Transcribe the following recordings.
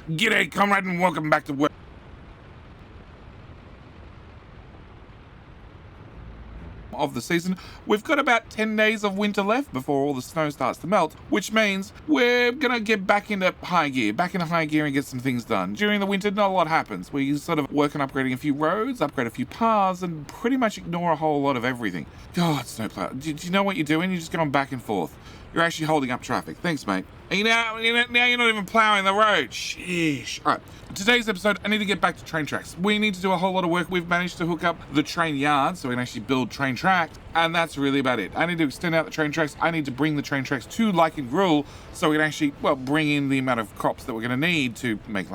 G'day, comrade, and welcome back to work of the season. We've got about 10 days of winter left before all the snow starts to melt, which means we're gonna get back into high gear and get some things done. During the winter, not a lot happens. We sort of work on upgrading a few roads, upgrade a few paths, and pretty much ignore a whole lot of everything. God, snowplow, do you know what you're doing? You're just going back and forth. You're actually holding up traffic. Thanks, mate. And now you're not even plowing the road. Sheesh. All right. Today's episode, I need to get back to train tracks. We need to do a whole lot of work. We've managed to hook up the train yard so we can actually build train tracks, and that's really about it. I need to extend out the train tracks. I need to bring the train tracks to Gruel so we can actually, bring in the amount of crops that we're going to need to make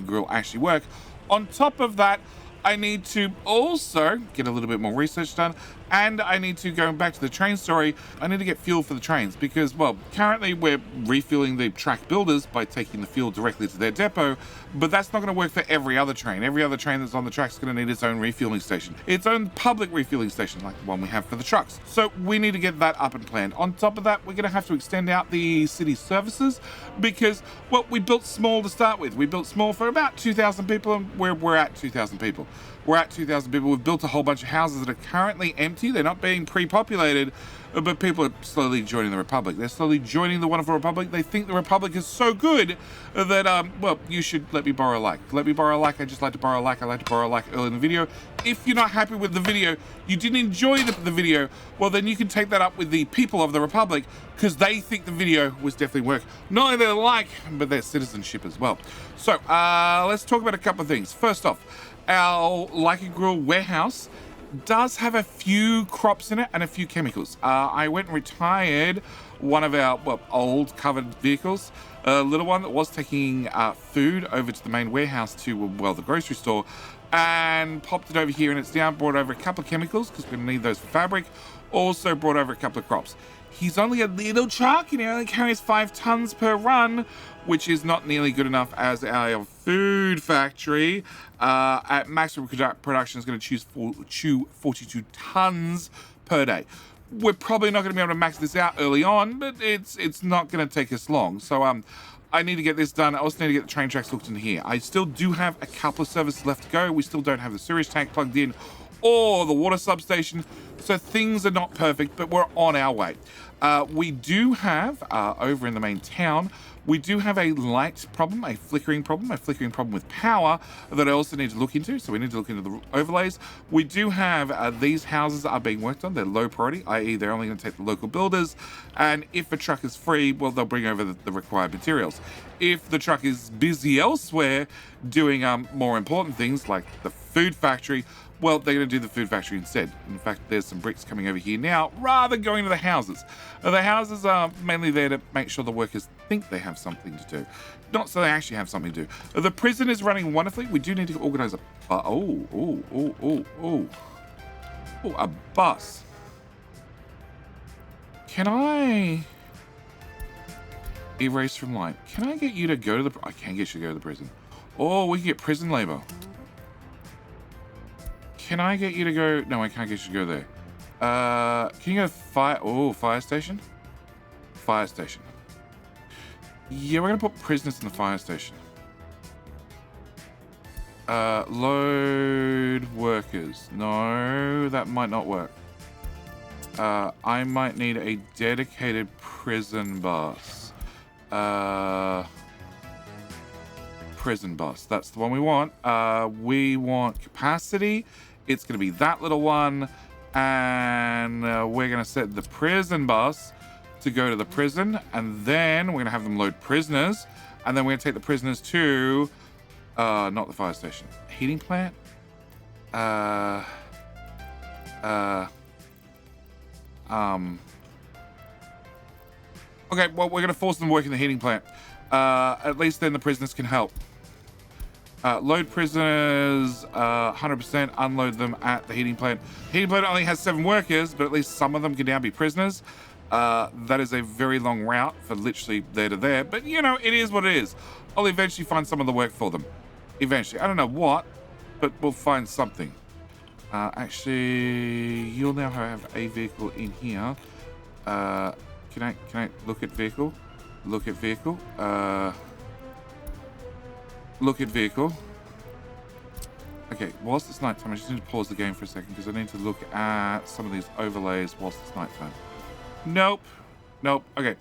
Gruel actually work. On top of that, I need to also get a little bit more research done, and I need to go back to the train story. I need to get fuel for the trains because, currently we're refueling the track builders by taking the fuel directly to their depot, but that's not going to work for every other train. Every other train that's on the track is going to need its own refueling station, its own public refueling station, like the one we have for the trucks. So we need to get that up and planned. On top of that, we're going to have to extend out the city services because, we built small to start with. We built small for about 2,000 people, and we're at 2,000 people. We're at 2,000 people. We've built a whole bunch of houses that are currently empty. They're not being pre-populated, but people are slowly joining the Republic. They're slowly joining the wonderful Republic. They think the Republic is so good that, you should let me borrow a like. Let me borrow a like. I just like to borrow a like. I like to borrow a like early in the video. If you're not happy with the video, you didn't enjoy the video, then you can take that up with the people of the Republic because they think the video was definitely worth not only their like, but their citizenship as well. So, let's talk about a couple of things. First off, our Gruel warehouse does have a few crops in it and a few chemicals. I went and retired one of our old covered vehicles, a little one that was taking food over to the main warehouse to the grocery store, and popped it over here, and it's now brought over a couple of chemicals because we're going to need those for fabric. Also brought over a couple of crops. He's only a little truck, and he only carries 5 tons per run, which is not nearly good enough as our food factory at maximum production is going to chew 42 tons per day. We're probably not going to be able to max this out early on, but it's not going to take us long. So I need to get this done. I also need to get the train tracks hooked in here. I still do have a couple of services left to go. We still don't have the sewage tank plugged in or the water substation. So things are not perfect, but we're on our way. We do have, over in the main town, we do have a light problem, a flickering problem with power that I also need to look into. So we need to look into the overlays. We do have these houses are being worked on. They're low priority, i.e. they're only going to take the local builders. And if a truck is free, they'll bring over the required materials. If the truck is busy elsewhere doing more important things like the food factory, they're going to do the food factory instead. In fact, there's some bricks coming over here now, rather than going to the houses. The houses are mainly there to make sure the workers think they have something to do, not so they actually have something to do. The prison is running wonderfully. We do need to organize a a bus. Can I erase from line? Can I get you to go to the? I can get you to go to the prison. Oh, we can get prison labor. Can I get you to go? No, I can't get you to go there. Can you go fire? Oh, fire station? Fire station. Yeah, we're going to put prisoners in the fire station. Load workers. No, that might not work. I might need a dedicated prison bus. Prison bus. That's the one we want. We want capacity. It's going to be that little one, and we're going to set the prison bus to go to the prison, and then we're going to have them load prisoners, and then we're going to take the prisoners to not the fire station, heating plant. Okay, we're going to force them to work in the heating plant. At least then the prisoners can help. Load prisoners 100%, unload them at the heating plant. Heating plant only has 7 workers, but at least some of them can now be prisoners. That is a very long route for literally there to there, but it is what it is. I'll eventually find some of the work for them. Eventually. I don't know what, but we'll find something. Actually, you'll now have a vehicle in here. Can I look at vehicle? Look at vehicle. look at vehicle. Okay, whilst it's nighttime, I just need to pause the game for a second because I need to look at some of these overlays whilst it's nighttime. Nope. Okay.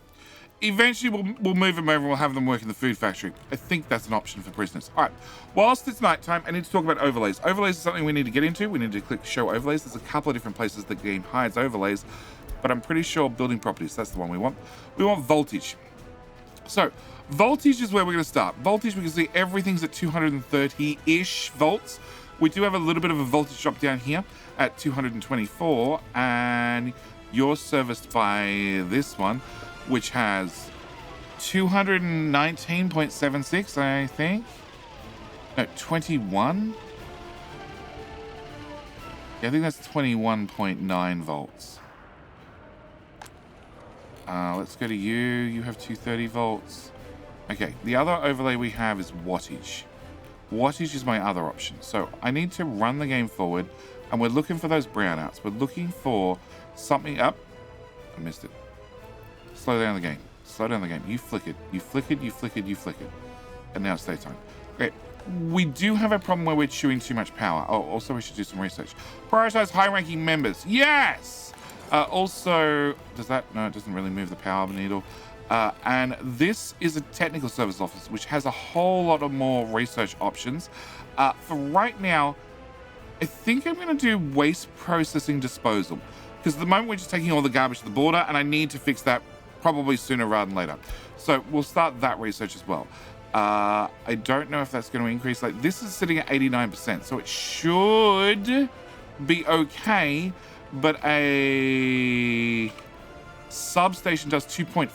Eventually, we'll move them over and we'll have them work in the food factory. I think that's an option for prisoners. All right. Whilst it's nighttime, I need to talk about overlays. Overlays is something we need to get into. We need to click show overlays. There's a couple of different places the game hides overlays, but I'm pretty sure building properties, that's the one we want. We want voltage. So voltage is where we're going to start. Voltage, we can see everything's at 230-ish volts. We do have a little bit of a voltage drop down here at 224, and you're serviced by this one, which has 219.76, I think. No, 21. Yeah, I think that's 21.9 volts. Let's go to you. You have 230 volts. Okay, the other overlay we have is wattage. Wattage is my other option. So I need to run the game forward, and we're looking for those brownouts. We're looking for something up. I missed it. Slow down the game. Slow down the game. You flickered. You flickered. You flickered. You flickered. And now it's daytime. Okay. We do have a problem where we're chewing too much power. Oh, also we should do some research. Prioritize high-ranking members. Yes! Also, does that... No, it doesn't really move the power needle. And this is a technical service office, which has a whole lot of more research options. For right now, I think I'm going to do waste processing disposal. Because at the moment, we're just taking all the garbage to the border, and I need to fix that probably sooner rather than later. So we'll start that research as well. I don't know if that's going to increase. Like, this is sitting at 89%, so it should be okay, but a substation does 2.5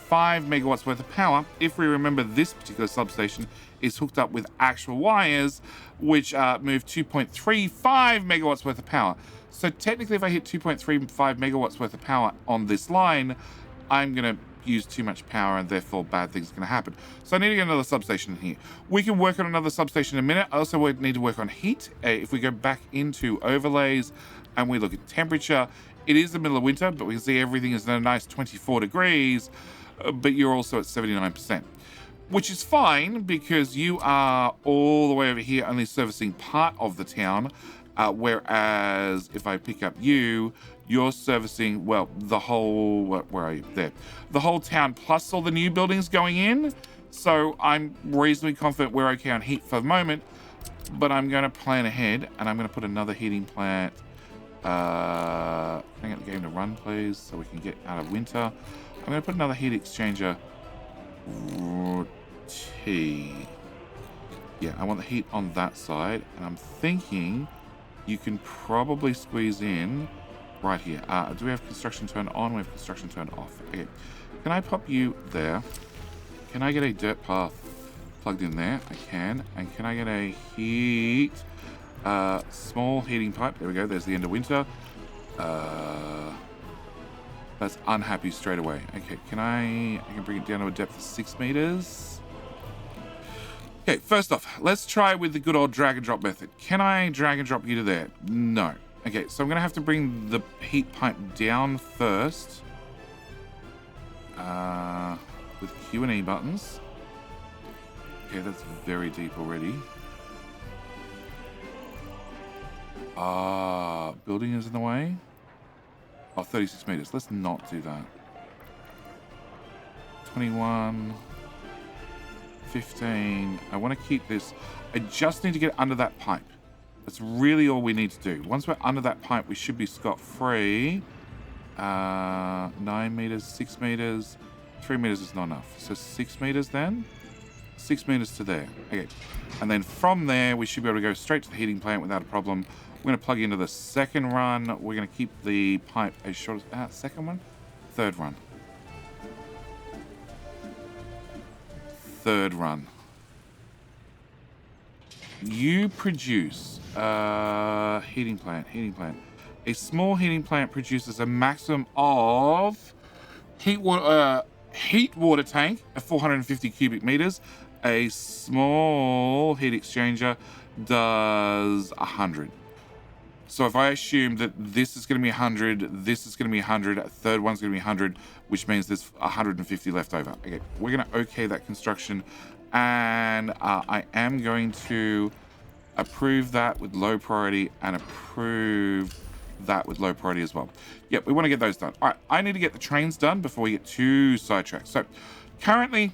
megawatts worth of power. If we remember, this particular substation is hooked up with actual wires, which move 2.35 megawatts worth of power. So technically, if I hit 2.35 megawatts worth of power on this line, I'm going to use too much power, and therefore bad things are going to happen. So I need to get another substation in here. We can work on another substation in a minute. I also need to work on heat. If we go back into overlays and we look at temperature, it is the middle of winter, but we can see everything is at a nice 24 degrees, but you're also at 79%, which is fine because you are all the way over here only servicing part of the town, whereas if I pick up you, you're servicing, well, the whole, where are you? There. The whole town plus all the new buildings going in. So I'm reasonably confident we're okay on heat for the moment, but I'm going to plan ahead, and I'm going to put another heating plant. Can I get the game to run, please, so we can get out of winter? I'm going to put another heat exchanger. T. Yeah, I want the heat on that side, and I'm thinking you can probably squeeze in right here. Do we have construction turned on? We have construction turned off. Okay. Can I pop you there? Can I get a dirt path plugged in there? I can. And can I get a heat? Small heating pipe. There we go. There's the end of winter. That's unhappy straight away. Okay. I can bring it down to a depth of 6 meters. Okay. First off, let's try with the good old drag and drop method. Can I drag and drop you to there? No. Okay, so I'm going to have to bring the heat pipe down first. With Q and E buttons. Okay, that's very deep already. Building is in the way. Oh, 36 meters. Let's not do that. 21. 15. I want to keep this. I just need to get under that pipe. That's really all we need to do. Once we're under that pipe, we should be scot-free. 9 meters, 6 meters. 3 meters is not enough. So 6 meters then. 6 meters to there. Okay. And then from there, we should be able to go straight to the heating plant without a problem. We're going to plug into the second run. We're going to keep the pipe as short as... second one? Third run. Third run. You produce heating plant. A small heating plant produces a maximum of heat water tank of 450 cubic meters. A small heat exchanger does 100. So if I assume that this is going to be 100, this is going to be 100, a third one's going to be 100, which means there's 150 left over. Okay, we're going to okay that construction And I am going to approve that with low priority and approve that with low priority as well. Yep, we want to get those done. All right, I need to get the trains done before we get too sidetracked. So currently,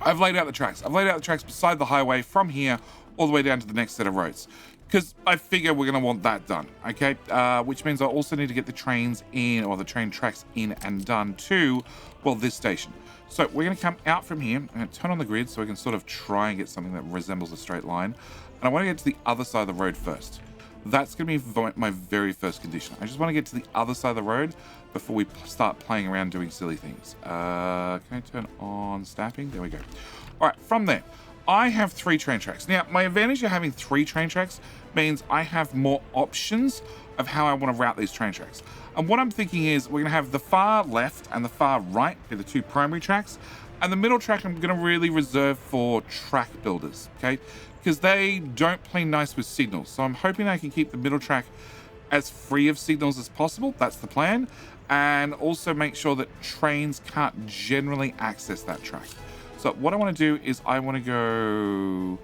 I've laid out the tracks. I've laid out the tracks beside the highway from here all the way down to the next set of roads, because I figure we're going to want that done, okay? Which means I also need to get the trains in, or the train tracks in and done to, well, this station. So we're going to come out from here. I'm going to turn on the grid so I can sort of try and get something that resembles a straight line. And I want to get to the other side of the road first. That's going to be my very first condition. I just want to get to the other side of the road before we start playing around doing silly things. Can I turn on staffing? There we go. All right, from there, I have 3 train tracks. Now, my advantage of having 3 train tracks means I have more options of how I want to route these train tracks. And what I'm thinking is we're going to have the far left and the far right be the 2 primary tracks. And the middle track I'm going to really reserve for track builders, okay? Because they don't play nice with signals. So I'm hoping I can keep the middle track as free of signals as possible. That's the plan. And also make sure that trains can't generally access that track. So what I want to do is I want to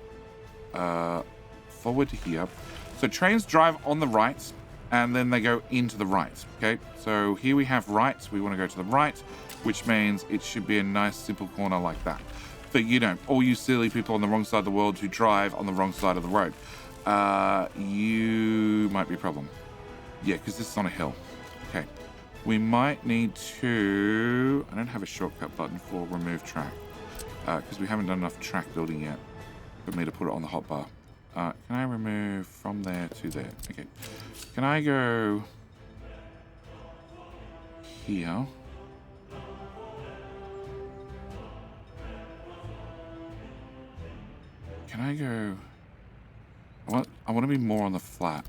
go forward to here. So trains drive on the right and then they go into the right, okay? So here we have right. We want to go to the right, which means it should be a nice simple corner like that. For, you know, all you silly people on the wrong side of the world who drive on the wrong side of the road. You might be a problem. Yeah, because this is on a hill. Okay. We might need to... I don't have a shortcut button for remove track. Because we haven't done enough track building yet for me to put it on the hotbar. Can I remove from there to there? Okay. Can I go here? Can I go... I want to be more on the flat.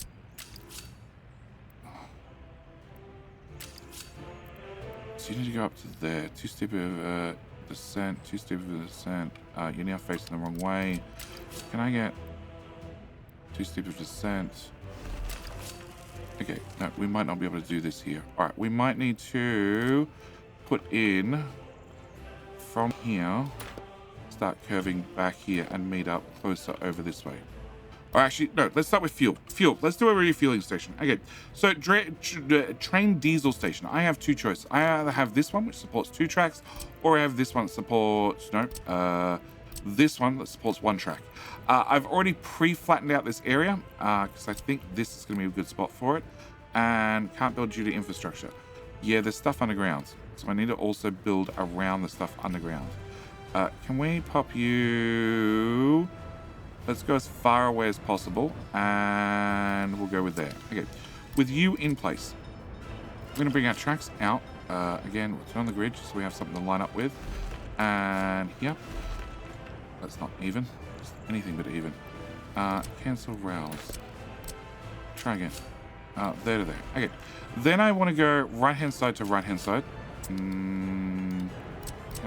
So you need to go up to there. Too steep of descent. Too steep of a descent. You're now facing the wrong way. Can I get too steep of descent? Okay, no, we might not be able to do this here. All right, we might need to put in from here, start curving back here and meet up closer over this way. Or actually, no, let's start with fuel. Fuel, let's do a refueling station. Okay, so train diesel station. I have 2 choices. I either have this one, which supports 2 tracks, or I have this one that supports, this one that supports 1 track. I've already pre-flattened out this area because I think this is going to be a good spot for it. And can't build due to infrastructure. Yeah, there's stuff underground. So I need to also build around the stuff underground. Can we pop you... Let's go as far away as possible, and we'll go with there. Okay, with you in place, we're going to bring our tracks out. Again, we'll turn on the grid so we have something to line up with. And here, that's not even. It's anything but even. Cancel rails. Try again. There to there. Okay, then I want to go right-hand side to right-hand side. Can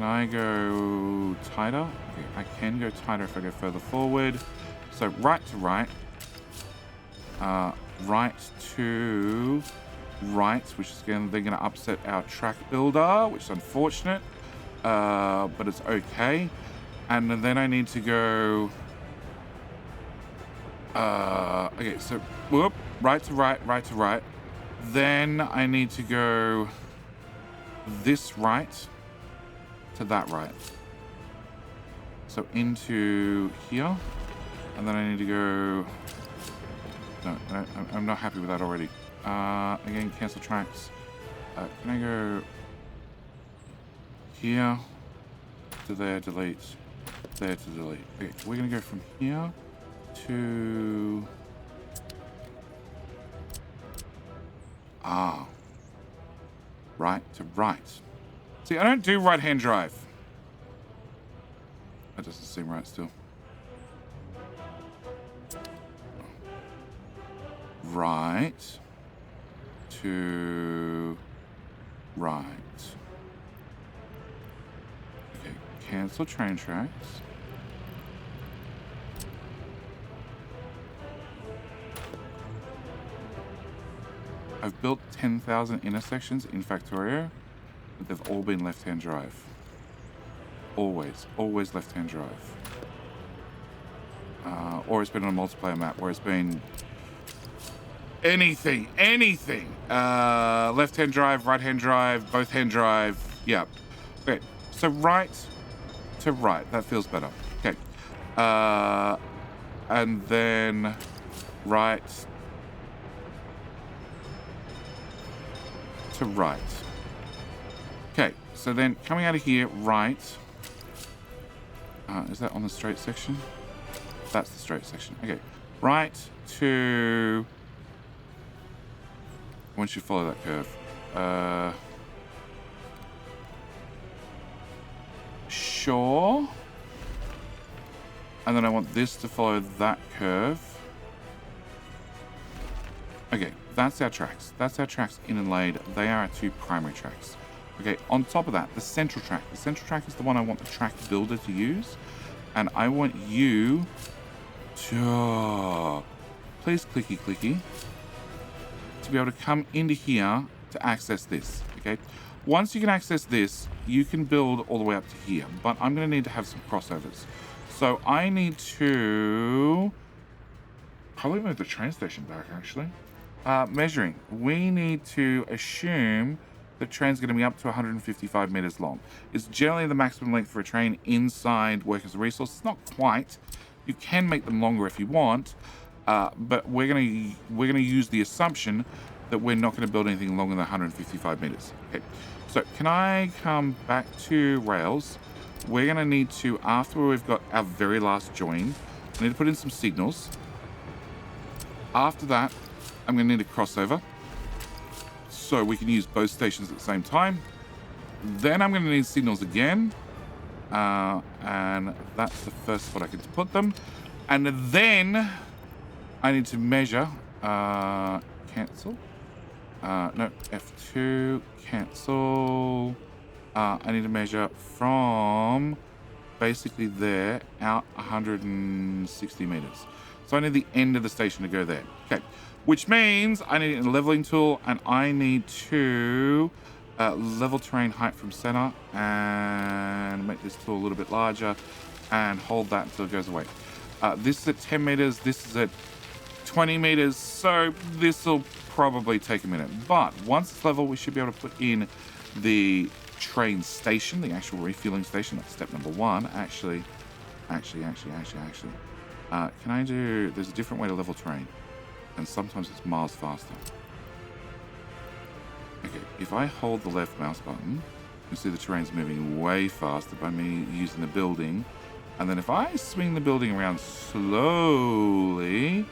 I go tighter? Okay, I can go tighter if I go further forward. So right to right. Right to right, which is again, they're going to upset our track builder, which is unfortunate. But it's okay. And then I need to go... okay, so whoop, right to right, right to right. Then I need to go this right to that right. So into here. And then I need to go... No, I'm not happy with that already. Again, cancel tracks. Can I go here to there, delete, there to delete. Okay, we're going to go from here to... right to right. See, I don't do right-hand drive. That doesn't seem right still. Right to right. Okay, cancel train tracks. I've built 10,000 intersections in Factorio, but they've all been left-hand drive. Always left-hand drive. Or it's been on a multiplayer map where it's been anything. Left-hand drive, right-hand drive, both-hand drive. Yeah. Okay. So right to right. That feels better. Okay. And then right to right. Okay. So then coming out of here, right. Is that on the straight section? That's the straight section. Okay. Right to... Once you follow that curve. Sure. And then I want this to follow that curve. Okay, that's our tracks. That's our tracks in and laid. They are our two primary tracks. Okay, on top of that, the central track. The central track is the one I want the track builder to use. And I want you to... Please clicky. To be able to come into here to access this. Okay, once you can access this, you can build all the way up to here. But I'm going to need to have some crossovers. So I need to probably move the train station back, actually. Measuring. We need to assume the train's going to be up to 155 meters long. It's generally the maximum length for a train inside workers' resource. It's not quite. You can make them longer if you want, but we're going to use the assumption that we're not going to build anything longer than 155 meters. Okay. So can I come back to rails? We're going to need to, after we've got our very last join, I need to put in some signals. After that, I'm going to need a crossover, so we can use both stations at the same time. Then I'm going to need signals again, and that's the first spot I can put them. And then I need to measure, cancel. No, F2, cancel. I need to measure from basically there out 160 meters. So I need the end of the station to go there. Okay, which means I need a leveling tool, and I need to level terrain height from center and make this tool a little bit larger and hold that until it goes away. This is at 10 meters. This is at 20 meters. So this will probably take a minute. But once it's level, we should be able to put in the train station, the actual refueling station. That's step number one. Actually, can I do... There's a different way to level terrain, and sometimes it's miles faster. Okay, if I hold the left mouse button, you see the terrain's moving way faster by me using the building. And then if I swing the building around slowly,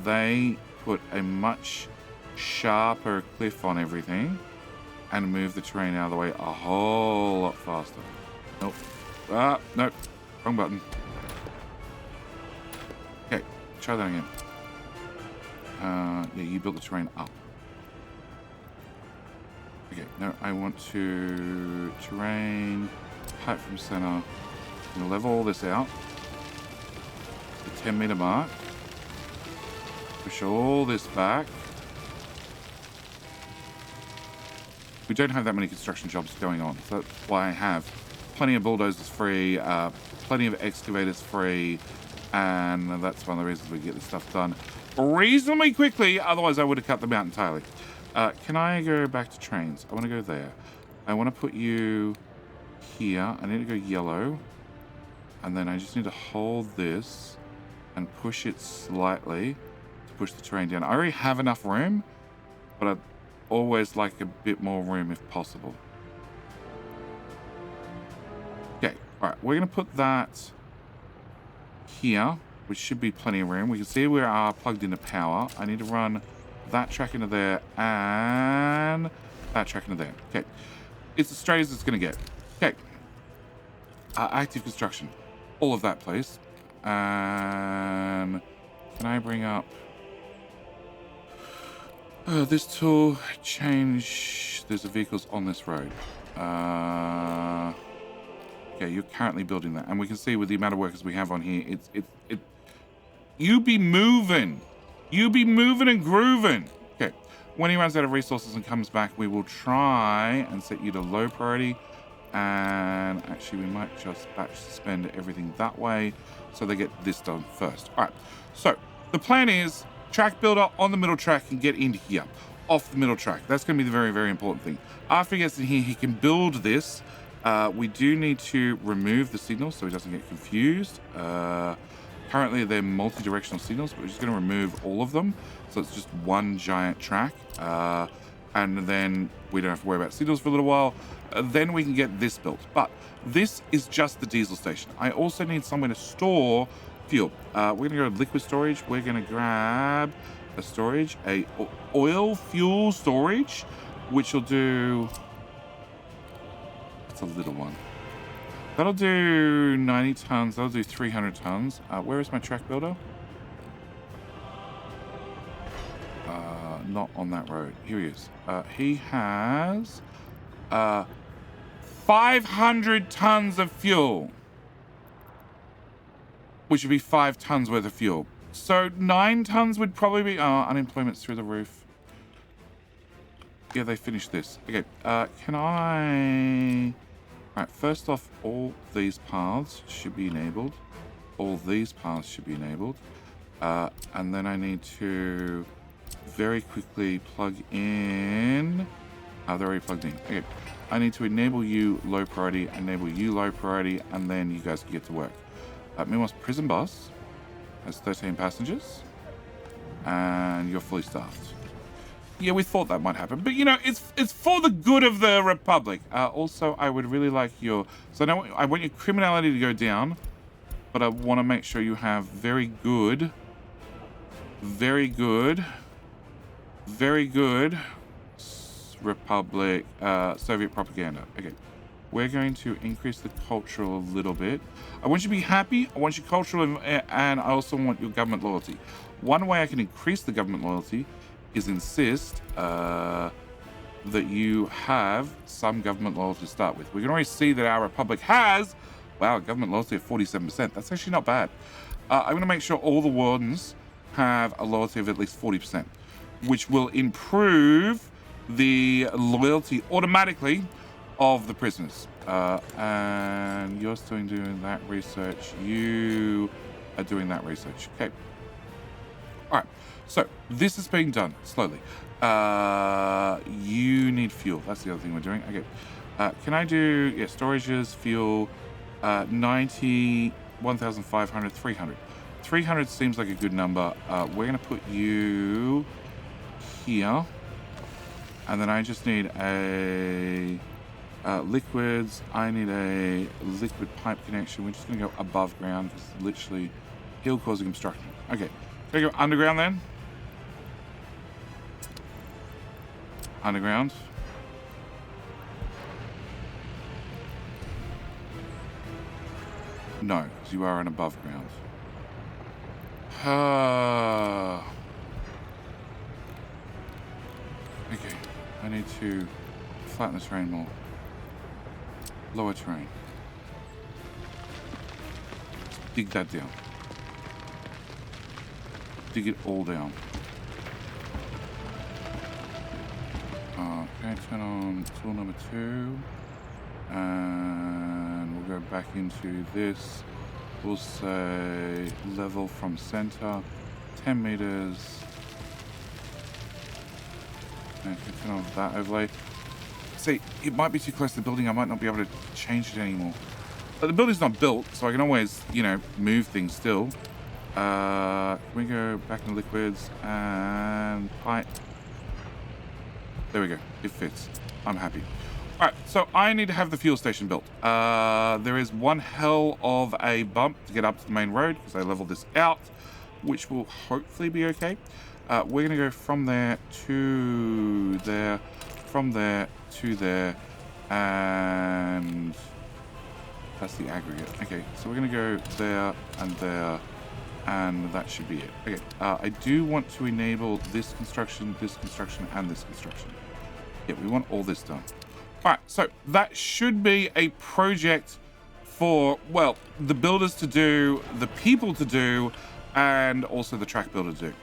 they put a much sharper cliff on everything and move the terrain out of the way a whole lot faster. Nope. Nope. Wrong button. Okay, try that again. Yeah, you built the terrain up. Okay, no, I want to terrain, height from center. I'm gonna level all this out. The 10 meter mark. Push all this back. We don't have that many construction jobs going on, so that's why I have plenty of bulldozers free, plenty of excavators free, and that's one of the reasons we get this stuff done reasonably quickly. Otherwise, I would have cut them out entirely. Can I go back to trains? I want to go there. I want to put you here. I need to go yellow, and then I just need to hold this and push it slightly to push the train down. I already have enough room, but I'd always like a bit more room if possible. Okay, all right, we're going to put that here, which should be plenty of room. We can see we are plugged into power. I need to run that track into there and that track into there. Okay, it's as straight as it's going to get. Okay, active construction. All of that, please. And can I bring up this tool? Change. There's the vehicles on this road. Okay, you're currently building that, and we can see with the amount of workers we have on here, you be moving and grooving. Okay, when he runs out of resources and comes back, we will try and set you to low priority. And actually, we might just batch suspend everything that way so they get this done first. All right, so the plan is track builder on the middle track and get into here, off the middle track. That's going to be the very, very important thing. After he gets in here, he can build this. We do need to remove the signals so he doesn't get confused. Currently, they're multi-directional signals, but we're just going to remove all of them. So it's just one giant track. And then we don't have to worry about signals for a little while. Then we can get this built. But this is just the diesel station. I also need somewhere to store fuel. We're going to go to liquid storage. We're going to grab a storage, a oil fuel storage, which will do... It's a little one. That'll do 90 tons. That'll do 300 tons. Where is my track builder? Not on that road. Here he is. He has 500 tons of fuel, which would be 5 tons worth of fuel. So 9 tons would probably be... unemployment's through the roof. Yeah, they finished this. Okay, can I... All right, first off, all these paths should be enabled. All these paths should be enabled. And then I need to very quickly plug in... they're already plugged in. Okay, I need to enable you low priority, enable you low priority, and then you guys can get to work. Meanwhile, prison bus has 13 passengers, and you're fully staffed. Yeah, we thought that might happen, but you know, it's for the good of the Republic. Also, I would really like your... So now I want your criminality to go down, but I want to make sure you have very good Republic, Soviet propaganda. Okay, we're going to increase the cultural a little bit. I want you to be happy. I want your cultural, and I also want your government loyalty. One way I can increase the government loyalty is insist that you have some government loyalty to start with. We can already see that our Republic has, wow, government loyalty of 47%. That's actually not bad. I'm going to make sure all the wardens have a loyalty of at least 40%, which will improve the loyalty automatically of the prisoners. And you're still doing that research. You are doing that research. Okay. All right. So this is being done slowly. You need fuel. That's the other thing we're doing. Okay. Can I do, yeah, storages, fuel, 90, 1,500, 300. 300 seems like a good number. We're going to put you here. And then I just need a liquids. I need a liquid pipe connection. We're just going to go above ground because literally hill causing obstruction. Okay. Can I go underground then? Underground. No, because you are an above ground. Okay, I need to flatten the terrain more. Lower terrain. Dig that down. Dig it all down. Okay, turn on tool number 2. And we'll go back into this. We'll say level from center, 10 meters. Okay, turn on that overlay. See, it might be too close to the building. I might not be able to change it anymore. But the building's not built, so I can always, you know, move things still. Can we go back into liquids and pipe? There we go. It fits. I'm happy. All right, so I need to have the fuel station built. There is one hell of a bump to get up to the main road because I leveled this out, which will hopefully be okay. We're going to go from there to there, from there to there, and that's the aggregate. Okay, so we're going to go there, and that should be it. Okay, I do want to enable this construction, and this construction. Yeah, we want all this done. All right, so that should be a project for, well, the builders to do, the people to do, and also the track builder to do.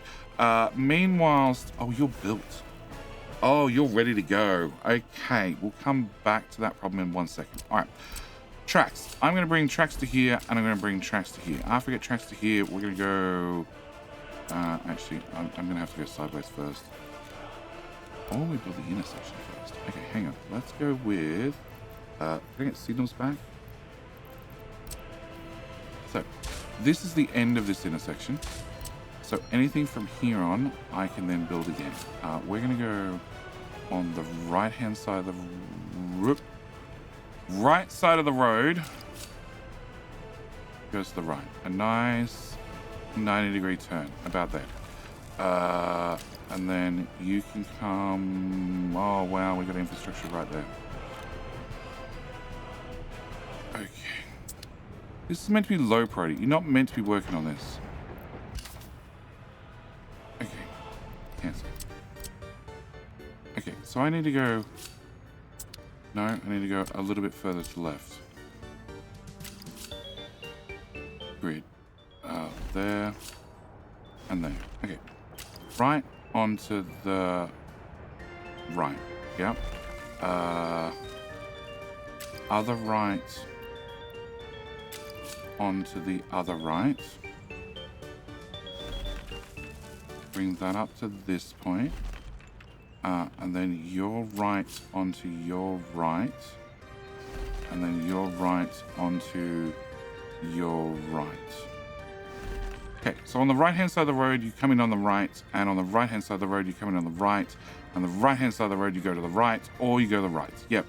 Meanwhile, oh, you're built. Oh, you're ready to go. Okay, we'll come back to that problem in 1 second. All right, tracks. I'm going to bring tracks to here, and I'm going to bring tracks to here. After we get tracks to here, we're going to go... actually, I'm going to have to go sideways first. Or we build the intersection first. Okay, hang on. Let's go with... can I get signals back? So, this is the end of this intersection. So anything from here on, I can then build again. We're going to go on the right-hand side of the... Right side of the road. Goes to the right. A nice 90-degree turn. About that. And then you can come... Oh, wow, we got infrastructure right there. Okay. This is meant to be low priority. You're not meant to be working on this. Okay. Cancel. Okay, so I need to go... No, I need to go a little bit further to the left. Grid. There. And there. Okay. Right onto the right. Yep. Other right onto the other right. Bring that up to this point. And then your right onto your right. And then your right onto your right. Okay, so on the right-hand side of the road, you come in on the right, and on the right-hand side of the road, you come in on the right, and the right-hand side of the road, you go to the right, or you go to the right. Yep.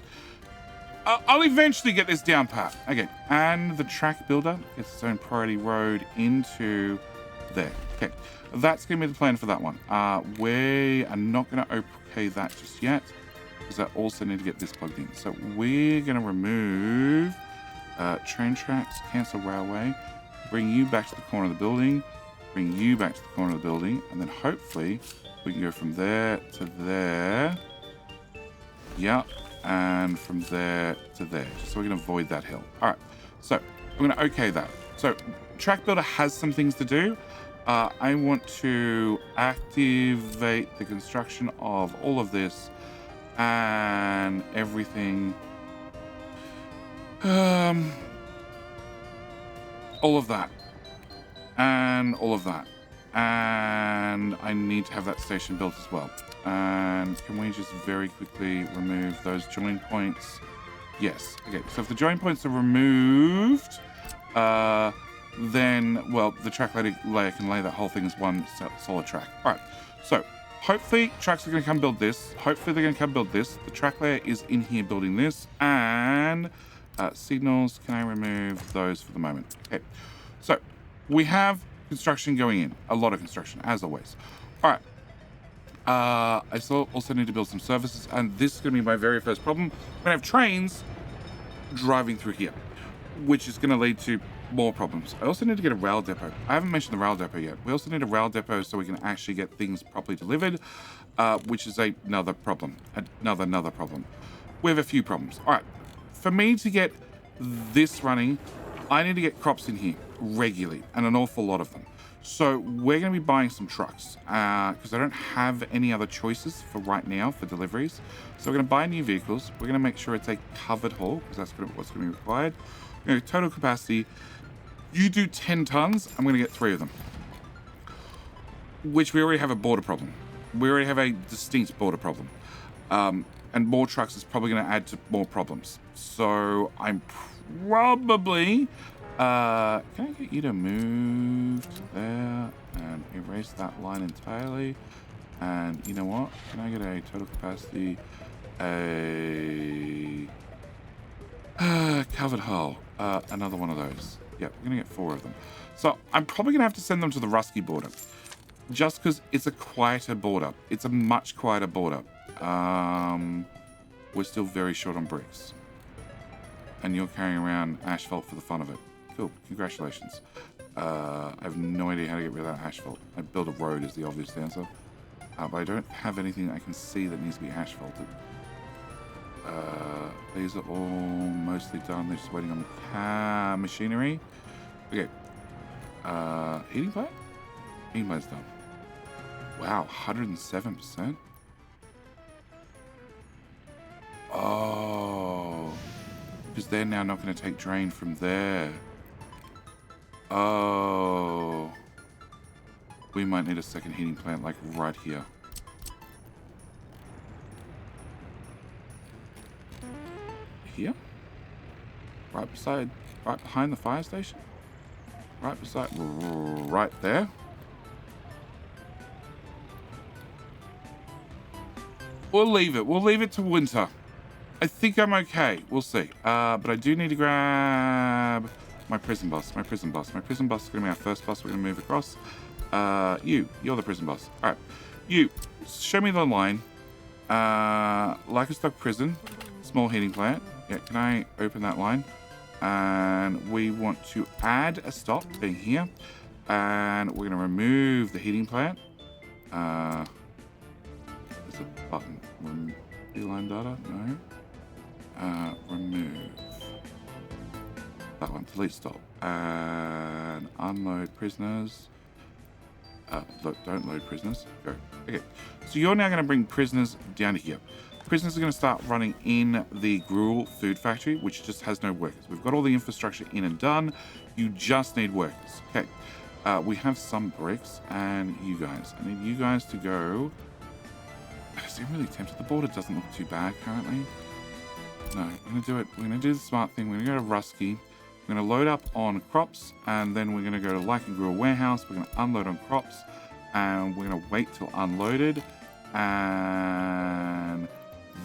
I'll eventually get this down pat. Okay, and the track builder gets its own priority road into there. Okay, that's going to be the plan for that one. We are not going to okay that just yet, because I also need to get this plugged in. So we're going to remove train tracks, cancel railway, bring you back to the corner of the building, bring you back to the corner of the building, and then hopefully we can go from there to there. Yep, and from there to there, just so we can avoid that hill. All right, so I'm going to okay that. So track builder has some things to do. I want to activate the construction of all of this and everything. All of that. And all of that. And I need to have that station built as well. And can we just very quickly remove those join points? Yes. Okay, so if the join points are removed, then, well, the track layer can lay that whole thing as one solid track. All right, so hopefully tracks are going to come build this. Hopefully they're going to come build this. The track layer is in here building this. And signals, can I remove those for the moment? Okay, so we have construction going in. A lot of construction, as always. All right. I still also need to build some services, and this is going to be my very first problem. We're going to have trains driving through here, which is going to lead to more problems. I also need to get a rail depot. I haven't mentioned the rail depot yet. We also need a rail depot so we can actually get things properly delivered, which is another problem. Another problem. We have a few problems. All right. For me to get this running, I need to get crops in here regularly, and an awful lot of them. So we're going to be buying some trucks because I don't have any other choices for right now for deliveries. So we're going to buy new vehicles. We're going to make sure it's a covered haul because that's what's going to be required. Total capacity, you do 10 tons, I'm going to get 3 of them. Which we already have a border problem. We already have a distinct border problem. And more trucks is probably going to add to more problems. So I'm probably... can I get you to move to there and erase that line entirely? And you know what? Can I get a total capacity? A covered hull. Another one of those. Yep, we're going to get 4 of them. So I'm probably going to have to send them to the Rusky border. Just because it's a quieter border. It's a much quieter border. We're still very short on bricks. And you're carrying around asphalt for the fun of it. Cool, congratulations. I have no idea how to get rid of that asphalt. I build a road is the obvious answer. But I don't have anything I can see that needs to be asphalted. These are all mostly done. They're just waiting on the machinery. Okay. Heating plant? Heating plant's done. Wow, 107%. because they're now not going to take drain from there. Oh. We might need a second heating plant, like, right here. Here? Right behind the fire station? Right there? We'll leave it. We'll leave it to winter. I think I'm okay. We'll see. But I do need to grab my prison bus. My prison bus is going to be our first bus we're going to move across. You're the prison bus. All right. You, show me the line. Like a stock prison, small heating plant. Yeah, can I open that line? And we want to add a stop being here. And we're going to remove the heating plant. There's a button. Line data? No. Remove. That one. Delete stop. And unload prisoners. Look, don't load prisoners. Go. Okay. So you're now going to bring prisoners down to here. Prisoners are going to start running in the Gruel food factory, which just has no workers. We've got all the infrastructure in and done. You just need workers. Okay. We have some bricks, and you guys. I need you guys to go. See, I'm really tempted. The border doesn't look too bad currently. No, we're going to do it. We're going to do the smart thing. We're going to go to Rusky. We're going to load up on crops, and then we're going to go to Like and Gruel warehouse. We're going to unload on crops, and we're going to wait till unloaded. And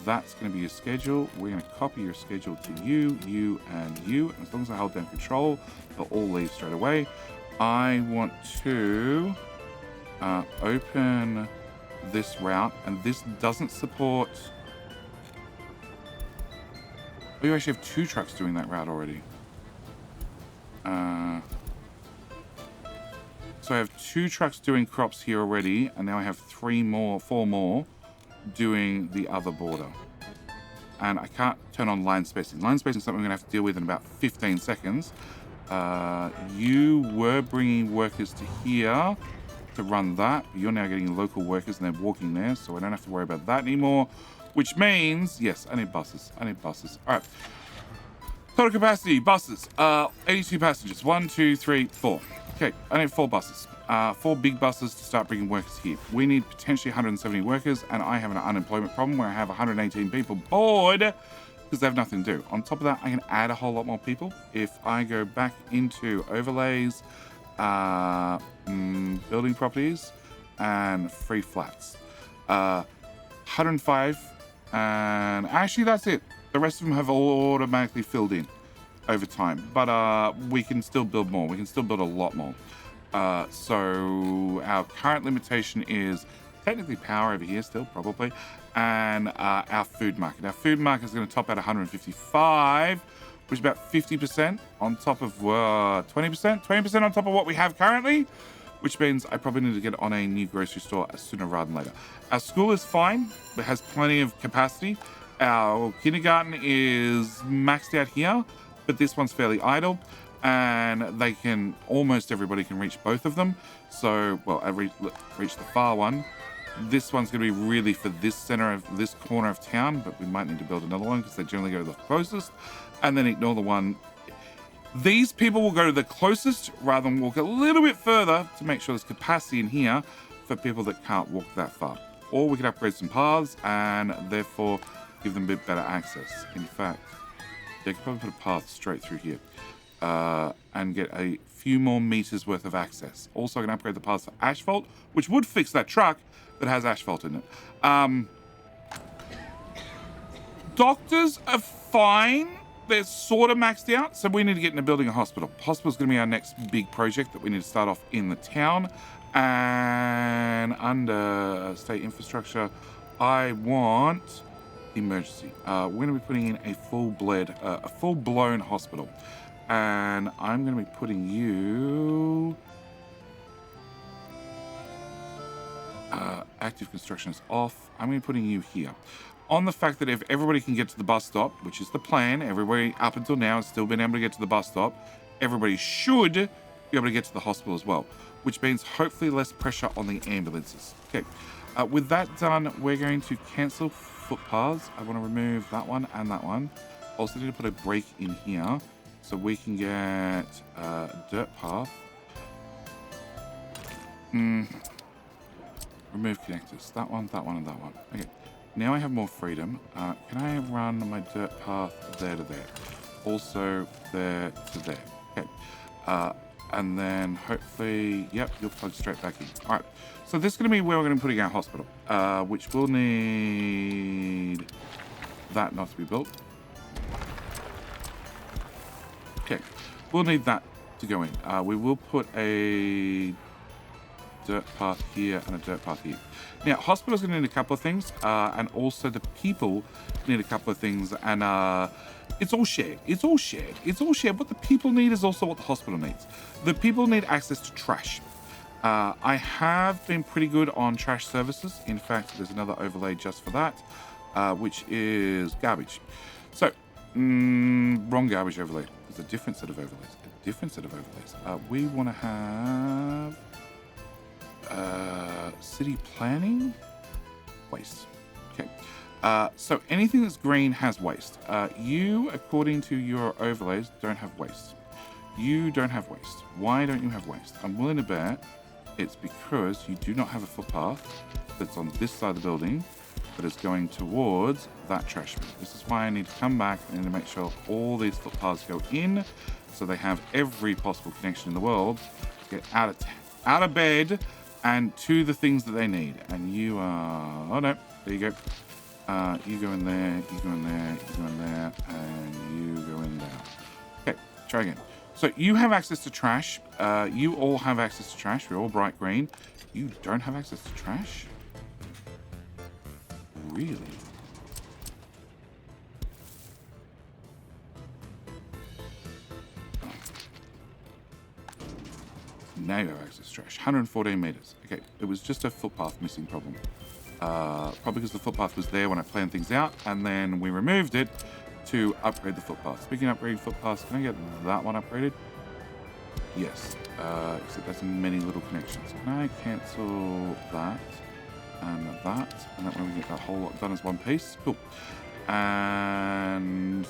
that's going to be your schedule. We're going to copy your schedule to you, you, and you. And as long as I hold down control, they'll all leave straight away. I want to open this route, and this doesn't support. Oh, you actually have 2 trucks doing that route already. So I have 2 trucks doing crops here already, and now I have 4 more doing the other border. And I can't turn on line spacing. Line spacing is something we're going to have to deal with in about 15 seconds. You were bringing workers to here to run that. You're now getting local workers, and they're walking there, so I don't have to worry about that anymore. Which means, yes, I need buses. All right. Total capacity, buses. 82 passengers. 1, 2, 3, 4. Okay, I need 4 buses. 4 big buses to start bringing workers here. We need potentially 170 workers, and I have an unemployment problem where I have 118 people bored because they have nothing to do. On top of that, I can add a whole lot more people. If I go back into overlays, building properties, and free flats. 105, and actually that's it. The rest of them have all automatically filled in over time, but we can still build more. We can still build a lot more. So our current limitation is technically power over here still, probably, and our food market. Our food market is going to top at 155, which is about 50% on top of 20% on top of what we have currently, which means I probably need to get on a new grocery store sooner rather than later. Our school is fine. It has plenty of capacity. Our kindergarten is maxed out here, but this one's fairly idle, and almost everybody can reach both of them. So, well, I reached the far one. This one's going to be really for this corner of town, but we might need to build another one because they generally go to the closest, and then ignore the one. These people will go to the closest rather than walk a little bit further to make sure there's capacity in here for people that can't walk that far. Or we could upgrade some paths and therefore give them a bit better access. In fact, they could probably put a path straight through here and get a few more meters worth of access. Also, I can upgrade the paths for asphalt, which would fix that truck that has asphalt in it. Doctors are fine. They're sort of maxed out, so we need to get into building a hospital. Hospital's going to be our next big project that we need to start off in the town. And under state infrastructure, I want emergency. We're going to be putting in a full-blown hospital, and I'm going to be putting you. Active construction is off. I'm going to be putting you here. On the fact that if everybody can get to the bus stop, which is the plan, everybody up until now has still been able to get to the bus stop, everybody should be able to get to the hospital as well, which means hopefully less pressure on the ambulances. Okay, with that done, we're going to cancel footpaths. I want to remove that one and that one. Also need to put a break in here so we can get a dirt path. Remove connectors. That one, that one, and that one. Okay. Now I have more freedom. Can I run my dirt path there to there? Also there to there. Okay. And then hopefully, yep, you'll plug straight back in. All right. So this is going to be where we're going to be putting our hospital, which will need that not to be built. Okay. We'll need that to go in. We will put a dirt path here and a dirt path here. Now, hospital's going to need a couple of things, and also the people need a couple of things, and it's all shared. It's all shared. It's all shared. What the people need is also what the hospital needs. The people need access to trash. I have been pretty good on trash services. In fact, there's another overlay just for that, which is garbage. So, wrong garbage overlay. There's a different set of overlays. A different set of overlays. We want to have city planning, waste. Okay. So anything that's green has waste. You, according to your overlays, don't have waste. You don't have waste. Why don't you have waste? I'm willing to bet it's because you do not have a footpath that's on this side of the building that is going towards that trash bin. This is why I need to come back and to make sure all these footpaths go in so they have every possible connection in the world to get out of bed and to the things that they need. And you are... Oh, no. There you go. You go in there, you go in there, you go in there, and you go in there. Okay, try again. So you have access to trash. You all have access to trash. We're all bright green. You don't have access to trash? Really? Now you have access to trash. 114 meters. Okay, it was just a footpath missing problem. Probably because the footpath was there when I planned things out, and then we removed it to upgrade the footpath. Speaking of upgrading footpaths, can I get that one upgraded? Yes. Except there's many little connections. Can I cancel that and that? And that way we get that whole lot done as one piece. Cool. And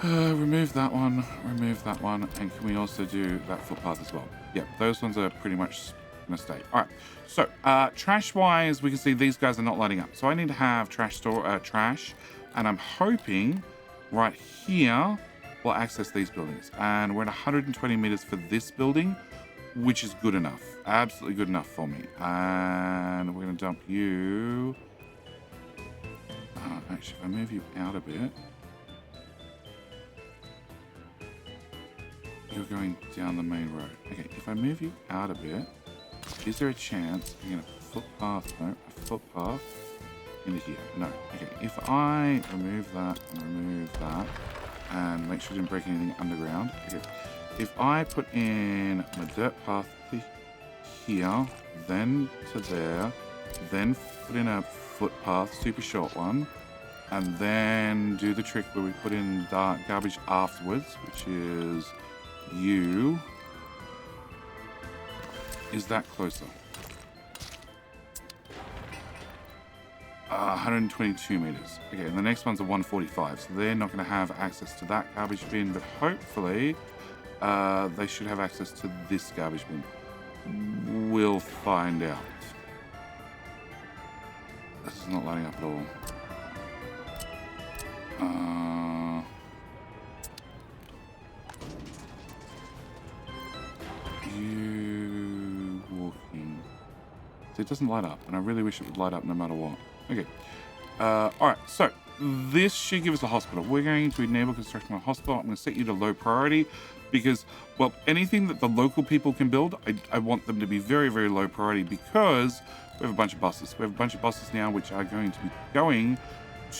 remove that one, and can we also do that footpath as well? Yeah, those ones are pretty much gonna stay. All right, so trash wise, we can see these guys are not lighting up, so I need to have trash, and I'm hoping right here we'll access these buildings, and we're at 120 meters for this building, which is good enough, absolutely good enough for me. And we're gonna dump you. Actually, if I move you out a bit, you're going down the main road. Okay, if I move you out a bit, is there a chance I'm gonna footpath? No, a footpath into here. No. Okay, if I remove that and make sure I didn't break anything underground. Okay, if I put in my dirt path to here, then to there, then put in a footpath, super short one, and then do the trick where we put in garbage afterwards, which is you. Is that closer? 122 meters. Okay, and the next one's a 145, so they're not going to have access to that garbage bin, but hopefully they should have access to this garbage bin. We'll find out. This is not lighting up at all. You walking. It doesn't light up, and I really wish it would light up no matter what. Okay. Alright, so this should give us a hospital. We're going to enable construction of a hospital. I'm going to set you to low priority because, well, anything that the local people can build, I want them to be very, very low priority because we have a bunch of buses. We have a bunch of buses now which are going to be going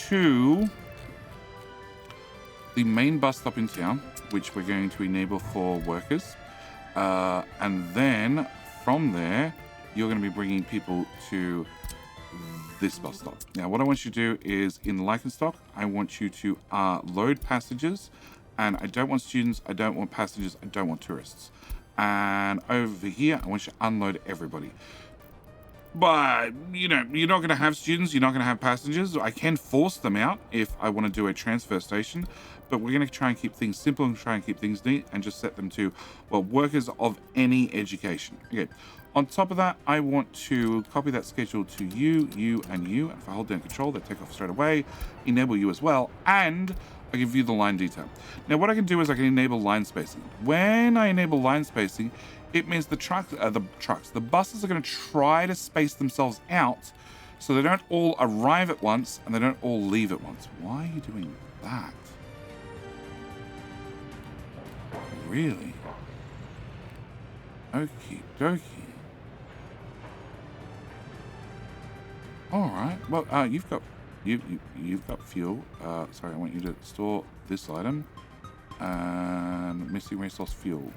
to the main bus stop in town, which we're going to enable for workers. And then from there, you're going to be bringing people to this bus stop. Now, what I want you to do is in Lycanstock, I want you to load passengers, and I don't want students, I don't want passengers, I don't want tourists. And over here, I want you to unload everybody. But, you know, you're not going to have students, you're not going to have passengers. I can force them out if I want to do a transfer station, but we're going to try and keep things simple and try and keep things neat and just set them to, well, workers of any education. Okay. On top of that, I want to copy that schedule to you, you, and you. And if I hold down control, they take off straight away. Enable you as well. And I can view the line detail. Now, what I can do is I can enable line spacing. When I enable line spacing, it means the buses are going to try to space themselves out so they don't all arrive at once and they don't all leave at once. Why are you doing that? Really? Okie dokie. All right. Well, you've got fuel. Sorry, I want you to store this item. And missing resource fuel.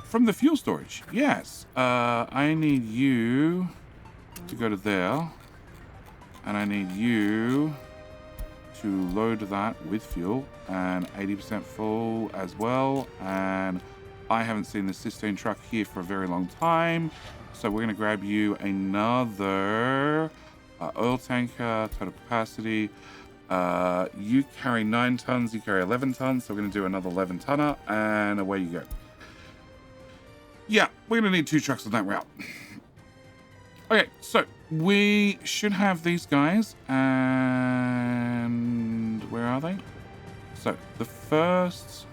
From the fuel storage, yes. I need you to go to there. And I need you to load that with fuel. And 80% full as well. And I haven't seen the cistern truck here for a very long time. So we're going to grab you another oil tanker, total capacity. You carry 9 tons, you carry 11 tons. So we're going to do another 11 tonner and away you go. Yeah, we're going to need 2 trucks on that route. Okay, so we should have these guys. And where are they? So the first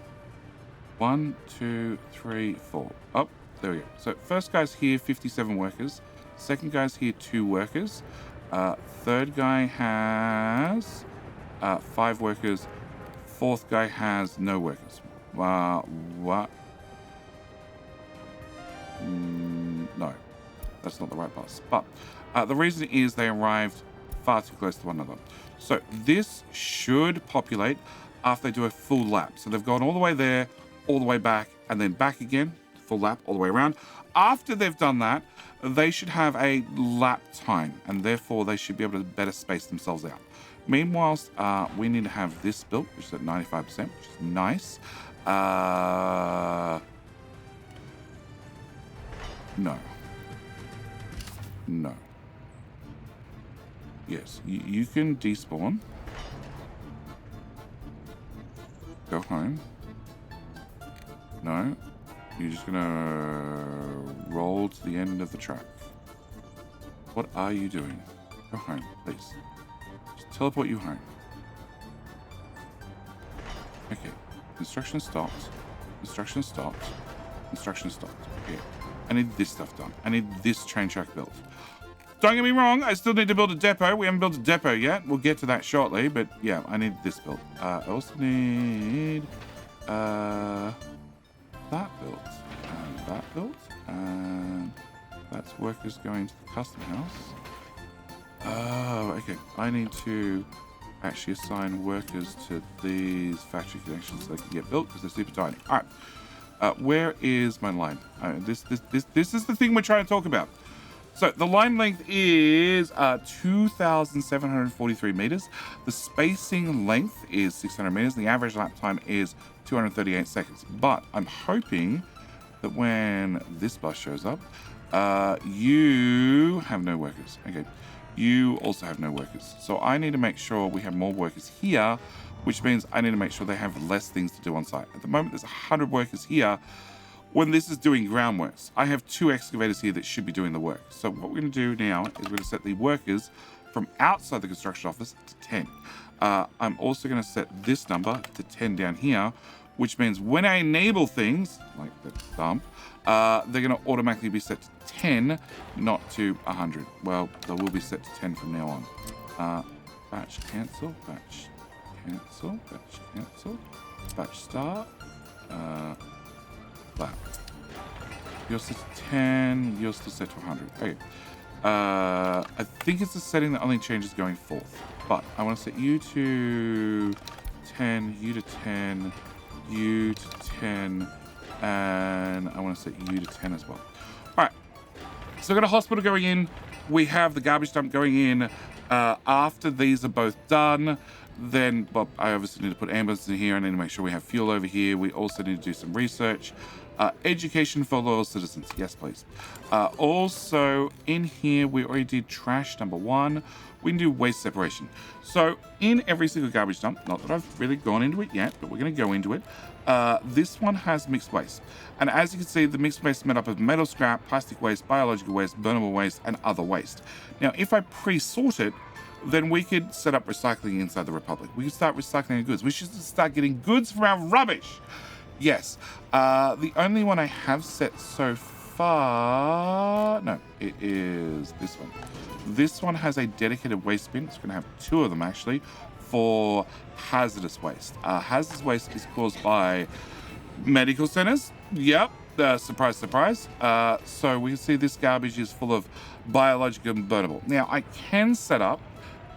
1, 2, 3, 4. Oh, there we go. So first guy's here, 57 workers. Second guy's here, 2 workers. Third guy has 5 workers. Fourth guy has no workers. What? No, that's not the right bus. But the reason is they arrived far too close to one another. So this should populate after they do a full lap. So they've gone all the way there, all the way back, and then back again, full lap all the way around. After they've done that, they should have a lap time, and therefore they should be able to better space themselves out. Meanwhile, we need to have this built, which is at 95%, which is nice. No. Yes, you can despawn. Go home. No. You're just gonna roll to the end of the track. What are you doing? Go home, please. Just teleport you home. Okay. Construction stopped. Construction stopped. Construction stopped. Okay. I need this stuff done. I need this train track built. Don't get me wrong, I still need to build a depot. We haven't built a depot yet. We'll get to that shortly, but yeah, I need this built. I also need that built, and that built, and that's workers going to the custom house. Oh, okay. I need to actually assign workers to these factory connections so they can get built because they're super tiny. All right. Where is my line? This is the thing we're trying to talk about. So the line length is 2,743 meters. The spacing length is 600 meters. The average lap time is 238 seconds. But I'm hoping that when this bus shows up, you have no workers. Okay. You also have no workers. So I need to make sure we have more workers here, which means I need to make sure they have less things to do on site. At the moment, there's 100 workers here when this is doing groundworks. I have 2 excavators here that should be doing the work. So what we're going to do now is we're going to set the workers from outside the construction office to 10. I'm also going to set this number to 10 down here, which means when I enable things, like the dump, they're going to automatically be set to 10, not to 100. Well, they will be set to 10 from now on. Batch cancel, batch cancel, batch cancel, batch start, lap. You're set to 10, you're still set to 100. Okay. I think it's a setting that only changes going forth, but I want to set you to 10, you to 10, you to 10, and I want to set you to 10 as well. All right. So we've got a hospital going in. We have the garbage dump going in. After these are both done, then, well, I obviously need to put ambulances in here. I need to make sure we have fuel over here. We also need to do some research. Education for loyal citizens. Yes, please. Also, in here, we already did trash number 1. We can do waste separation. So, in every single garbage dump, not that I've really gone into it yet, but we're going to go into it. This one has mixed waste. And as you can see, the mixed waste is made up of metal scrap, plastic waste, biological waste, burnable waste, and other waste. Now, if I pre-sort it, then we could set up recycling inside the Republic. We could start recycling our goods. We should start getting goods from our rubbish. Yes. The only one I have set so far... No, it is this one. This one has a dedicated waste bin. It's going to have 2 of them, actually, for hazardous waste. Hazardous waste is caused by medical centers. Yep. Surprise, surprise. So we can see this garbage is full of biological and burnable. Now, I can set up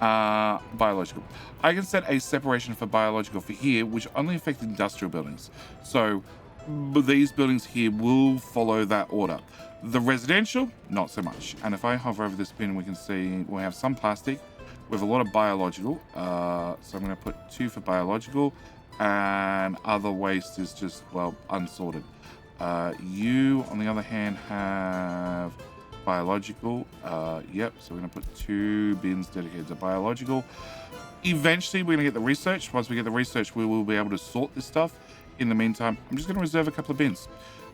biological. I can set a separation for biological for here, which only affects industrial buildings. So these buildings here will follow that order. The residential, not so much. And if I hover over this bin, we can see we have some plastic. We have a lot of biological. So I'm going to put 2 for biological, and other waste is just, well, unsorted. You, on the other hand, have biological. Yep, so we're going to put 2 bins dedicated to biological. Eventually, we're going to get the research. Once we get the research, we will be able to sort this stuff. In the meantime, I'm just going to reserve a couple of bins.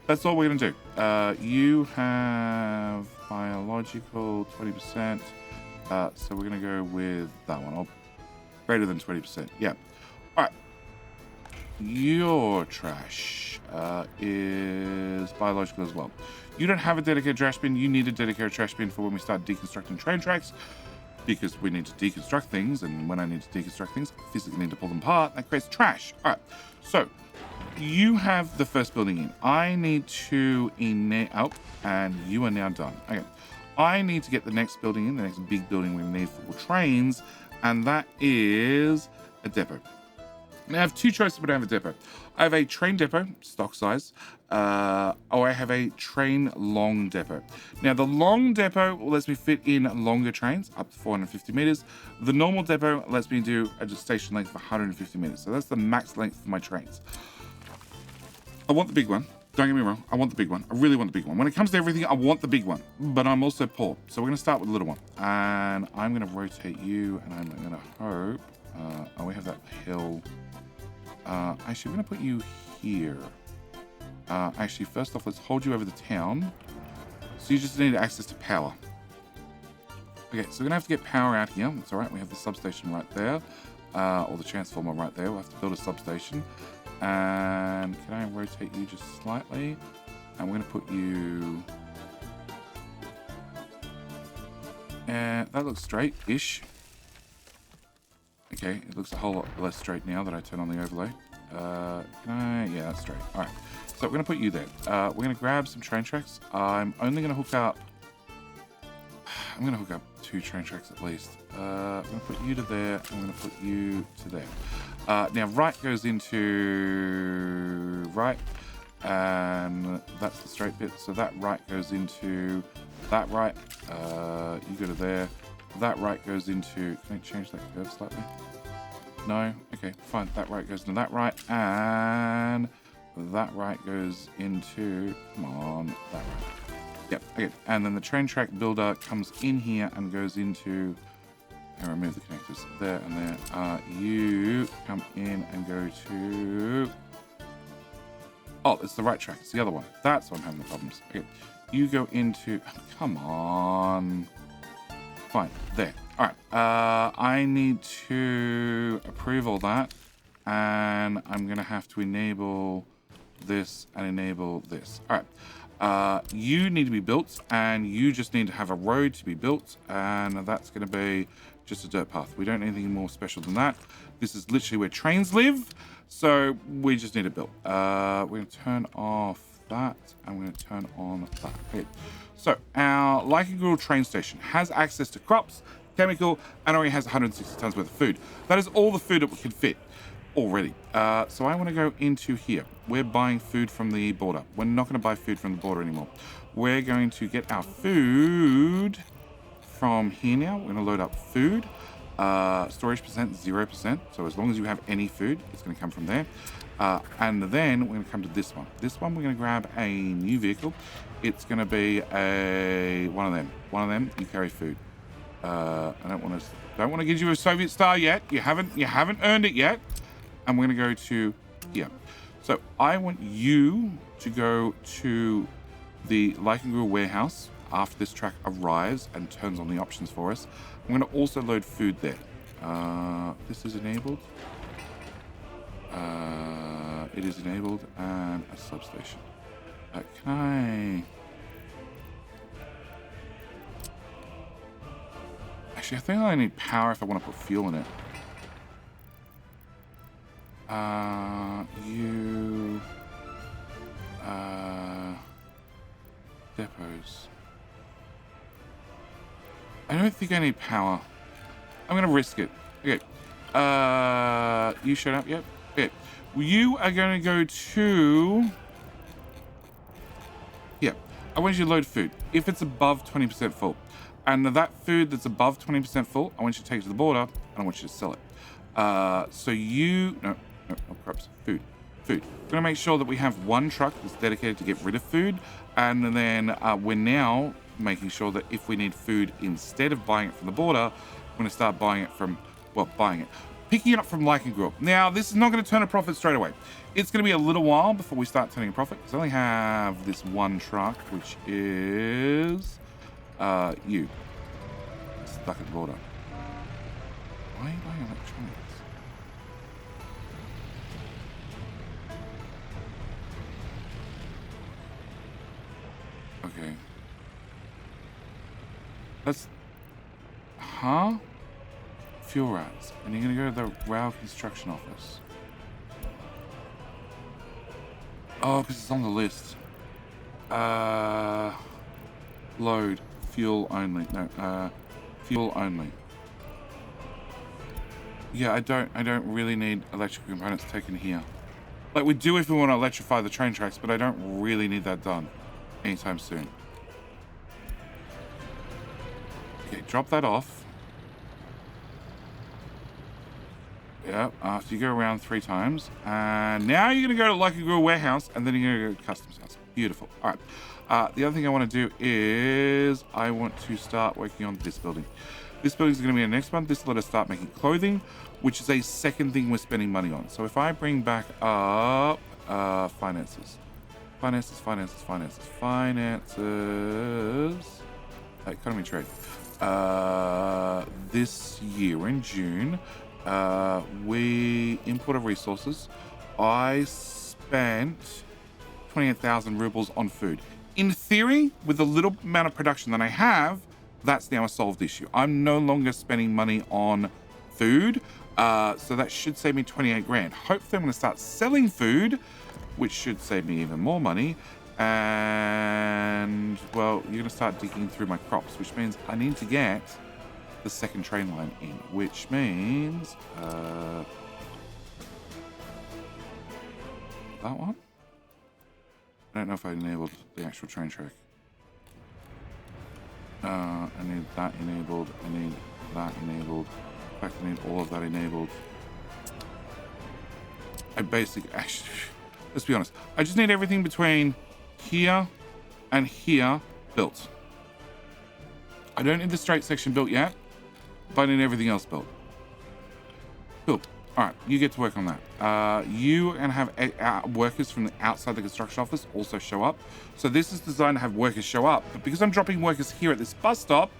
That's all we're going to do. You have biological 20%. So we're going to go with that one. Or greater than 20%. Yeah. All right. Your trash is biological as well. You don't have a dedicated trash bin. You need a dedicated trash bin for when we start deconstructing train tracks, because we need to deconstruct things, and when I need to deconstruct things, I physically need to pull them apart. That creates trash. All right. So you have the first building in. I need to and you are now done. Okay. I need to get the next building in, the next big building we need for trains, and that is a depot. Now, I have 2 choices when I have a depot. I have a train depot, stock size, or I have a train long depot. Now, the long depot lets me fit in longer trains, up to 450 meters. The normal depot lets me do a station length of 150 meters. So that's the max length for my trains. I want the big one. Don't get me wrong. I want the big one. I really want the big one. When it comes to everything, I want the big one. But I'm also poor. So we're going to start with the little one. And I'm going to rotate you, and I'm going to hope... oh, we have that hill... actually, we're going to put you here. Actually, first off, let's hold you over the town. So you just need access to power. Okay, so we're going to have to get power out here. It's all right. We have the substation right there. Or the transformer right there. We'll have to build a substation. And can I rotate you just slightly? And we're going to put you... And that looks straight-ish. Okay, it looks a whole lot less straight now that I turn on the overlay. Yeah, that's straight. All right, so we're going to put you there. We're going to grab some train tracks. I'm only going to hook up... I'm going to hook up 2 train tracks at least. I'm going to put you to there. I'm going to put you to there. Now, right goes into right. And that's the straight bit. So that right goes into that right. You go to there. That right goes into... Can I change that curve slightly? No? Okay, fine. That right goes into that right. And that right goes into... Come on. That right. Yep, okay. And then the train track builder comes in here and goes into... And remove the connectors there and there. You come in and go to... Oh, it's the right track. It's the other one. That's what I'm having the problems. Okay. You go into... Oh, come on. Fine. There. All right. I need to approve all that. And I'm going to have to enable this and enable this. All right. You need to be built, and you just need to have a road to be built, and that's going to be just a dirt path. We don't need anything more special than that. This is literally where trains live, so we just need it built. We're going to turn off that, and we're going to turn on that. Okay. So our Gruel train station has access to crops, chemical, and already has 160 tons worth of food. That is all the food that we can fit already. So I want to go into here. We're buying food from the border. We're not going to buy food from the border anymore. We're going to get our food from here now. We're going to load up food. Storage percent 0%. So as long as you have any food, it's going to come from there. And then we're going to come to this one. This one, we're going to grab a new vehicle. It's going to be one of them. One of them, you carry food. I don't want to give you a Soviet star yet. You haven't earned it yet. And we're going to go to here. So I want you to go to the Gruel warehouse after this truck arrives and turns on the options for us. I'm going to also load food there. This is enabled. It is enabled, and a substation. Can I... Actually, I think I need power if I want to put fuel in it. Depots. I don't think I need power. I'm going to risk it. Okay. You showed up? Yep. Okay. You are going to go to... Yeah. I want you to load food. If it's above 20% full. And that food that's above 20% full, I want you to take it to the border, and I want you to sell it. So you... No, crops. Food. We're going to make sure that we have one truck that's dedicated to get rid of food. And then we're now making sure that if we need food instead of buying it from the border, we're going to start buying it from... Well, picking it up from Gruel. Now, this is not going to turn a profit straight away. It's going to be a little while before we start turning a profit, because I only have this one truck, which is you. Stuck at the border. Why are you buying electronics? Okay. That's... Huh? Fuel rats. And you're going to go to the rail construction office. Oh, because it's on the list. Load. Fuel only. No, fuel only. Yeah, I don't really need electrical components taken here. Like, we do if we want to electrify the train tracks, but I don't really need that done anytime soon. Okay, drop that off. Yeah, after you go around 3 times. And now you're going to go to Gruel warehouse, and then you're going to go to customs house. Beautiful. All right. The other thing I want to do is I want to start working on this building. This building is going to be the next one. This will let us start making clothing, which is a second thing we're spending money on. So if I bring back up finances. Economy trade. This year in June, we imported resources. I spent 28,000 rubles on food. In theory, with the little amount of production that I have, that's now a solved issue. I'm no longer spending money on food, so that should save me 28 grand. Hopefully I'm going to start selling food, which should save me even more money. And, well, you're going to start digging through my crops, which means I need to get the second train line in, which means that one. I don't know if I enabled the actual train track. I need that enabled. I need that enabled. In fact, I need all of that enabled. Actually, let's be honest. I just need everything between here and here built. I don't need the straight section built yet, but I need everything else built. Cool. All right, you get to work on that. You are going to have workers from the outside the construction office also show up. So this is designed to have workers show up, but because I'm dropping workers here at this bus stop,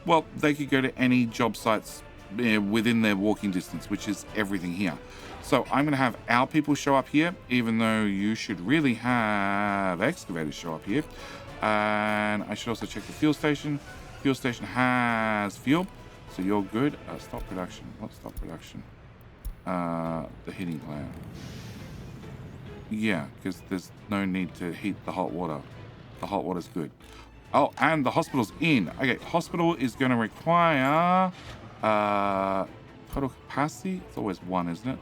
well, they could go to any job sites within their walking distance, which is everything here. So I'm going to have our people show up here, even though you should really have excavators show up here. And I should also check the fuel station. Fuel station has fuel, so you're good. Stop production. What stop production? The heating plant. Yeah, because there's no need to heat the hot water. The hot water's good. Oh, and the hospital's in. Okay, hospital is going to require total capacity. It's always 1, isn't it?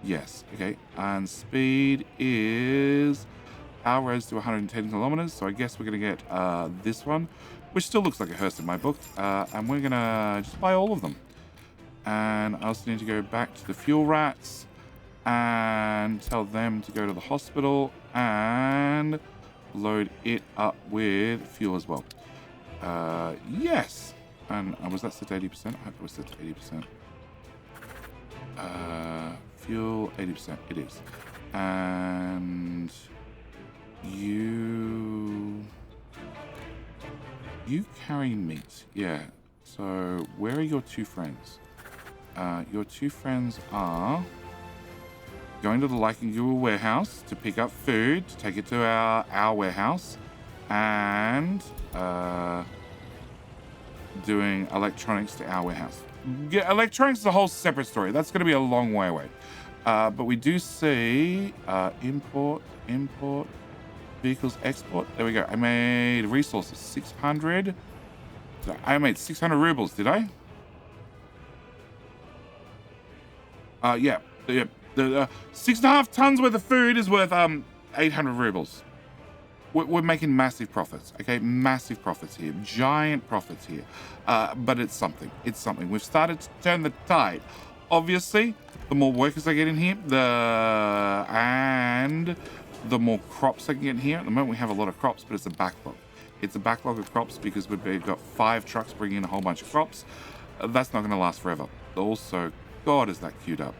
Yes. Okay, and speed is power rose to 110 kilometers. So I guess we're going to get this one, which still looks like a hearse in my book. And we're going to just buy all of them. And I also need to go back to the fuel rats and tell them to go to the hospital and load it up with fuel as well. Yes. And was that set to 80%? I hope it was set to 80%. Fuel 80%. It is. And you carry meat. Yeah. So where are your two friends? Your two friends are going to the Gruel warehouse to pick up food, to take it to our warehouse, and doing electronics to our warehouse. Yeah, electronics is a whole separate story. That's going to be a long way away. But we do see import, vehicles, export. There we go. I made resources 600. I made 600 rubles, did I? Yeah. The 6.5 tons worth of food is worth 800 rubles. We're making massive profits, okay? Massive profits here, giant profits here. But it's something. It's something. We've started to turn the tide. Obviously, the more workers I get in here, and the more crops I can get in here. At the moment, we have a lot of crops, but it's a backlog. It's a backlog of crops because we've got 5 trucks bringing in a whole bunch of crops. That's not going to last forever. Also, God, is that queued up.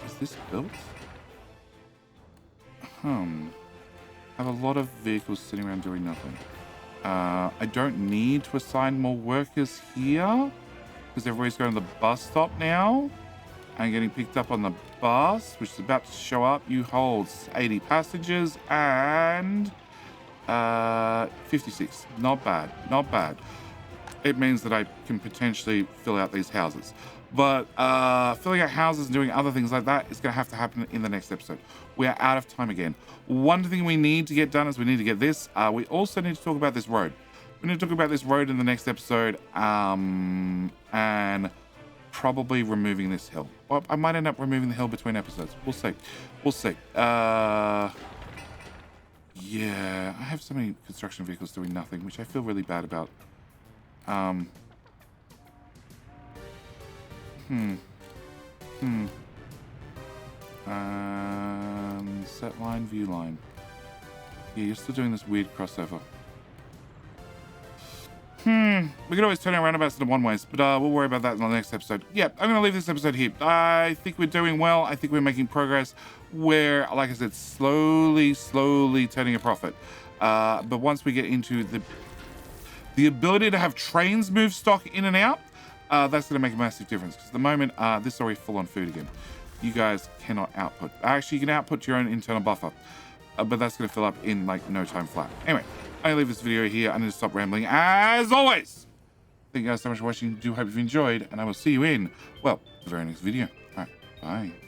Is this built? I have a lot of vehicles sitting around doing nothing. I don't need to assign more workers here because everybody's going to the bus stop now and getting picked up on the bus, which is about to show up. You hold 80 passengers and 56. Not bad. Not bad. It means that I can potentially fill out these houses. But filling out houses and doing other things like that is going to have to happen in the next episode. We are out of time again. One thing we need to get done is we need to get this. We also need to talk about this road. We need to talk about this road in the next episode, and probably removing this hill. Well, I might end up removing the hill between episodes. We'll see. We'll see. Yeah, I have so many construction vehicles doing nothing, which I feel really bad about. Set line, view line. Yeah, you're still doing this weird crossover. We could always turn our roundabouts into one-ways, but we'll worry about that in the next episode. Yeah, I'm going to leave this episode here. I think we're doing well. I think we're making progress. We're, like I said, slowly turning a profit. But once we get into the ability to have trains move stock in and out, that's going to make a massive difference. Because at the moment, this is already full on food again. You guys cannot output. Actually, you can output your own internal buffer. But that's going to fill up in like no time flat. Anyway, I leave this video here. I need to stop rambling. As always, thank you guys so much for watching. I do hope you've enjoyed. And I will see you in, well, the very next video. All right, bye.